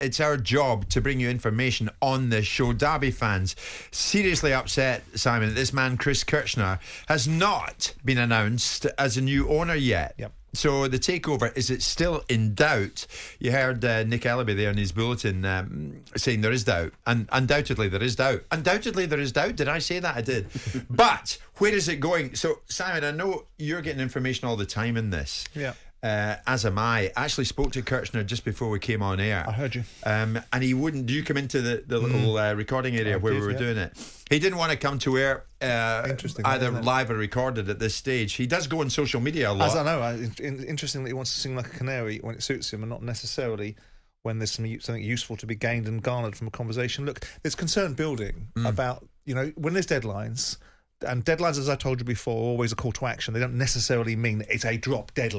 It's our job to bring you information on this show. Derby fans seriously upset, Simon, that this man, Chris Kirchner, has not been announced as a new owner yet. Yep. So the takeover, is it still in doubt? You heard Nick Ellaby there in his bulletin saying there is doubt. And undoubtedly there is doubt. Undoubtedly there is doubt. Did I say that? I did. But where is it going? So, Simon, I know you're getting information all the time in this. Yeah. As am I. Actually spoke to Kirchner just before we came on air. I heard you. And he wouldn't. Do you come into the little recording area where we were doing it? He didn't want to come to air, either live or recorded at this stage. He does go on social media a lot. As I know, interestingly, he wants to sing like a canary when it suits him, and not necessarily when there's something useful to be gained and garnered from a conversation. Look, there's concern building about, when there's deadlines. And deadlines, as I told you before, are always a call to action. They don't necessarily mean it's a drop dead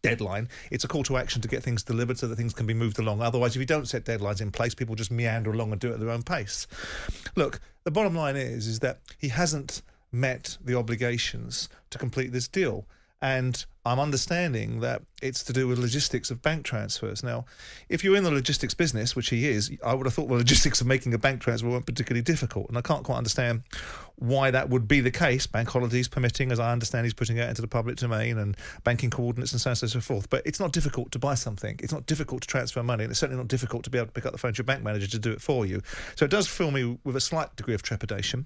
deadline. It's a call to action to get things delivered so that things can be moved along. Otherwise, if you don't set deadlines in place, people just meander along and do it at their own pace. Look, the bottom line is that he hasn't met the obligations to complete this deal. And I'm understanding that it's to do with logistics of bank transfers. Now, if you're in the logistics business, which he is, I would have thought the logistics of making a bank transfer weren't particularly difficult. And I can't quite understand why that would be the case, bank holidays permitting, as I understand he's putting it into the public domain, and banking coordinates and so on and so forth. But it's not difficult to buy something. It's not difficult to transfer money. And it's certainly not difficult to be able to pick up the phone to your bank manager to do it for you. So it does fill me with a slight degree of trepidation.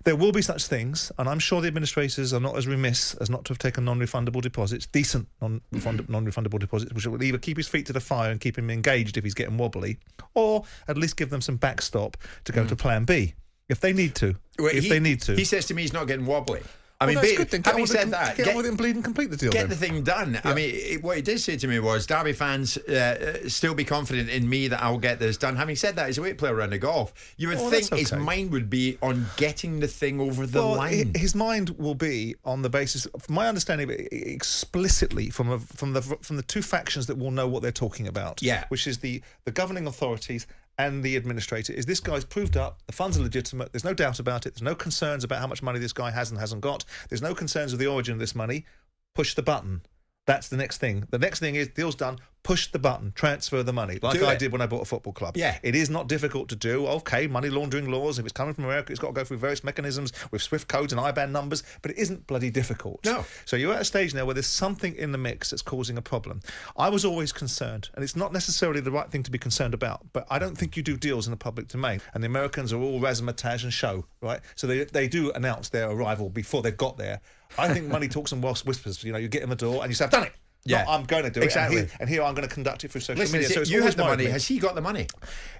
There will be such things, and I'm sure the administrators are not as remiss as not to have taken non-refundable deposits, decent non-refundable deposits, which will either keep his feet to the fire and keep him engaged if he's getting wobbly, or at least give them some backstop to go to plan B if they need to. He says to me he's not getting wobbly. I mean, that's a good thing. having said that, get on with it and bleed and complete the deal. Get the thing done. Yeah. I mean, what he did say to me was, Derby fans still be confident in me that I'll get this done. Having said that, he's a weight player around the golf. You would think his mind would be on getting the thing over the line. His mind will be on the basis, from my understanding, explicitly from the two factions that will know what they're talking about. Yeah. Which is the governing authorities and the administrator. Is this guy's proved up, the funds are legitimate, there's no doubt about it, there's no concerns about how much money this guy has and hasn't got, there's no concerns with the origin of this money, push the button. That's the next thing. The next thing is, deal's done, push the button, transfer the money, like I did when I bought a football club. Yeah. It is not difficult to do. Okay, money laundering laws, if it's coming from America, it's got to go through various mechanisms with SWIFT codes and IBAN numbers, but it isn't bloody difficult. No. So you're at a stage now where there's something in the mix that's causing a problem. I was always concerned, and it's not necessarily the right thing to be concerned about, but I don't think you do deals in the public domain. And the Americans are all razzmatazz and show, right? So they do announce their arrival before they've got there. I think money talks and whispers. You get in the door and you say, I've done it. Yeah, no, I'm going to do it. And here I'm going to conduct it through social media. So you have the money. Has he got the money?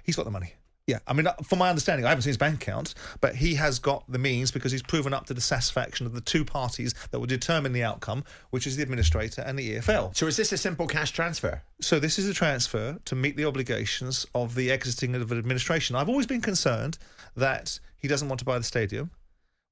He's got the money. Yeah, I mean, from my understanding, I haven't seen his bank account, but he has got the means because he's proven up to the satisfaction of the two parties that will determine the outcome, which is the administrator and the EFL. So is this a simple cash transfer? So this is a transfer to meet the obligations of the exiting of an administration. I've always been concerned that he doesn't want to buy the stadium.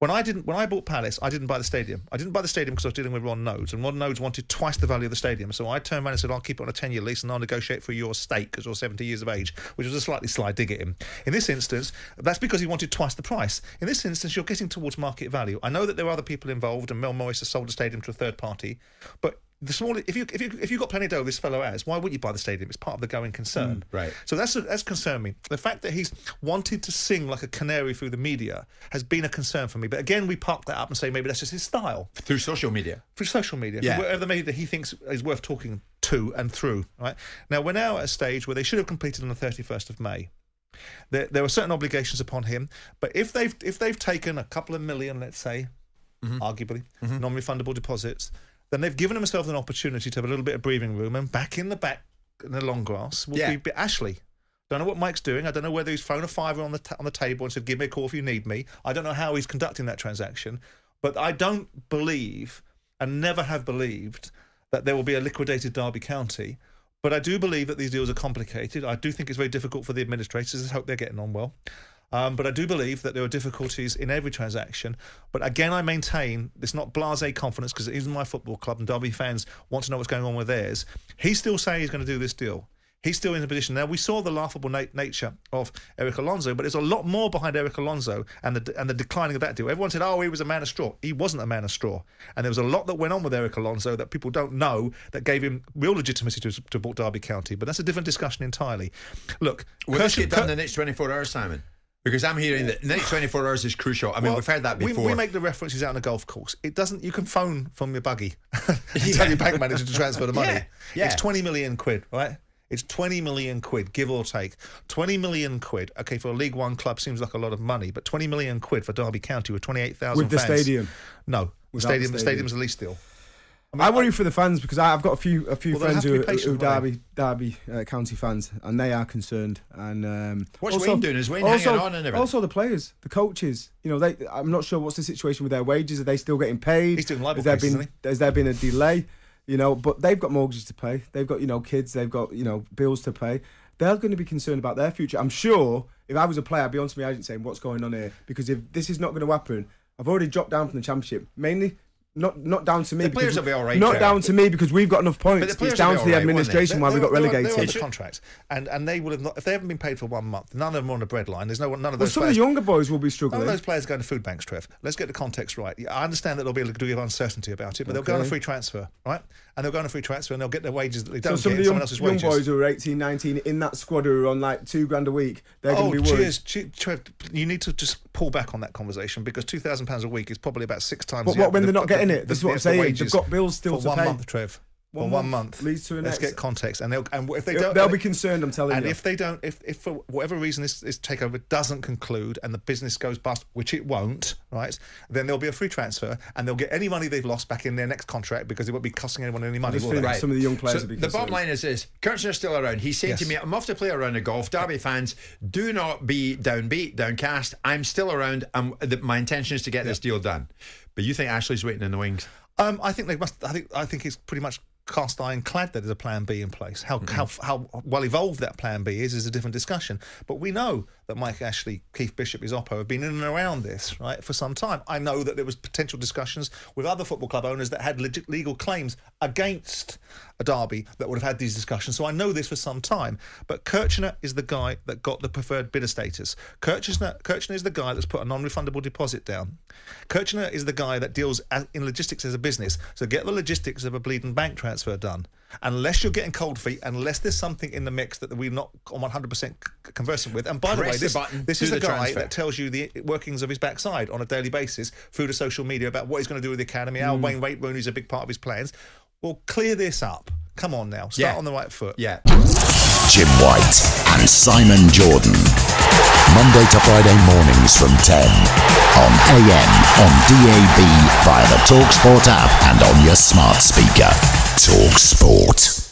When I bought Palace, I didn't buy the stadium. I didn't buy the stadium because I was dealing with Ron Nodes, and Ron Nodes wanted twice the value of the stadium. So I turned around and said, I'll keep it on a 10-year lease and I'll negotiate for your stake because you're 70 years of age, which was a slightly sly dig at him. In this instance, that's because he wanted twice the price. In this instance, you're getting towards market value. I know that there are other people involved, and Mel Morris has sold the stadium to a third party, but if you've got plenty of dough, this fellow has, why wouldn't you buy the stadium? It's part of the going concern. Right. So that's concerned me. The fact that he's wanted to sing like a canary through the media has been a concern for me. But again, we park that up and say maybe that's just his style. Through social media. Through social media. Yeah. Through whatever media that he thinks is worth talking to and through. Right. Now, we're now at a stage where they should have completed on the 31st of May. There are certain obligations upon him, but if they've taken a couple of million, let's say, arguably, non-refundable deposits, then they've given themselves an opportunity to have a little bit of breathing room, and back in the long grass will be Ashley. Don't know what Mike's doing. I don't know whether he's thrown a fiver on the table and said, give me a call if you need me. I don't know how he's conducting that transaction, but I don't believe, and never have believed, that there will be a liquidated Derby County. But I do believe that these deals are complicated. I do think it's very difficult for the administrators. I hope they're getting on well. But I do believe that there are difficulties in every transaction. But again, I maintain it's not blasé confidence, because it isn't my football club and Derby fans want to know what's going on with theirs. He's still saying he's going to do this deal. He's still in a position now. We saw the laughable nature of Eric Alonso, but there's a lot more behind Eric Alonso and the declining of that deal. Everyone said, "Oh, he was a man of straw." He wasn't a man of straw, and there was a lot that went on with Eric Alonso that people don't know that gave him real legitimacy to bought Derby County. But that's a different discussion entirely. Look, will this get done in the next 24 hours, Simon? Because I'm hearing that the next 24 hours is crucial. I mean, we've heard that before. We make the references out on a golf course. It doesn't. You can phone from your buggy and tell your bank manager to transfer the money. Yeah. It's 20 million quid, right? It's 20 million quid, give or take. 20 million quid. Okay, for a League One club seems like a lot of money, but 20 million quid for Derby County with 28,000 with the fans. stadium. No, the stadium's a lease deal. I worry for the fans because I've got a few friends who are Derby County fans, and they are concerned. And what's Wayne doing? Is Wayne hanging on and everything? Also, the players, the coaches. You know, I'm not sure what's the situation with their wages. Are they still getting paid? He's doing libel cases, isn't he? Has there been a delay? You know, but they've got mortgages to pay. They've got, kids. They've got, bills to pay. They're going to be concerned about their future. I'm sure if I was a player, I'd be on to my agent saying, what's going on here? Because if this is not going to happen, I've already dropped down from the Championship. Mainly, not down to me. The players will be all right. Not down to me because we've got enough points. It's down to the administration why we got relegated. They're on the contract, and they would have not, if they haven't been paid for 1 month. None of them are on the breadline. There's none of those. Some of the younger boys will be struggling. None of those players are going to food banks, Trev. Let's get the context right. I understand that there'll be a degree of uncertainty about it, but they'll go on a free transfer, right? And they'll go on a free transfer and they'll get their wages that they don't get in someone else's wages. Young boys who are 18, 19 in that squad who are on like $2,000 a week, they're going to be worried. Trev, you need to just pull back on that conversation because £2,000 a week is probably about 6 times. But what when they're not getting it? This is what I'm saying. They've got bills still to pay. For 1 month, Trev. For 1 month leads to let's get context, and if they don't, they'll be concerned. I'm telling you. And if they don't, if for whatever reason this takeover doesn't conclude and the business goes bust, which it won't, right? Then there'll be a free transfer, and they'll get any money they've lost back in their next contract because it won't be costing anyone any money. Right. Some of the young players. So will be the bottom line is this: Kirchner's still around. He's saying to me, "I'm off to play a round of golf." Derby fans, do not be downbeat, downcast. I'm still around. My intention is to get this deal done. But you think Ashley's waiting in the wings? I think they must. I think it's pretty much cast ironclad that there's a plan B in place. How well evolved that plan B is a different discussion. But we know that Mike Ashley, Keith Bishop, his oppo, have been in and around this, right, for some time. I know that there was potential discussions with other football club owners that had legit legal claims against a Derby that would have had these discussions. So I know this for some time. But Kirchner is the guy that got the preferred bidder status. Kirchner is the guy that's put a non-refundable deposit down. Kirchner is the guy that deals in logistics as a business. So get the logistics of a bleeding bank transfer done. Unless you're getting cold feet, unless there's something in the mix that we're not 100% conversant with. And by the way, this is the guy that tells you the workings of his backside on a daily basis through the social media about what he's going to do with the academy, how Wayne Rooney's a big part of his plans. Well, clear this up. Come on now. Start on the right foot. Yeah. Jim White and Simon Jordan. Monday to Friday mornings from 10 on AM, on DAB, via the talkSPORT app and on your smart speaker. talkSPORT.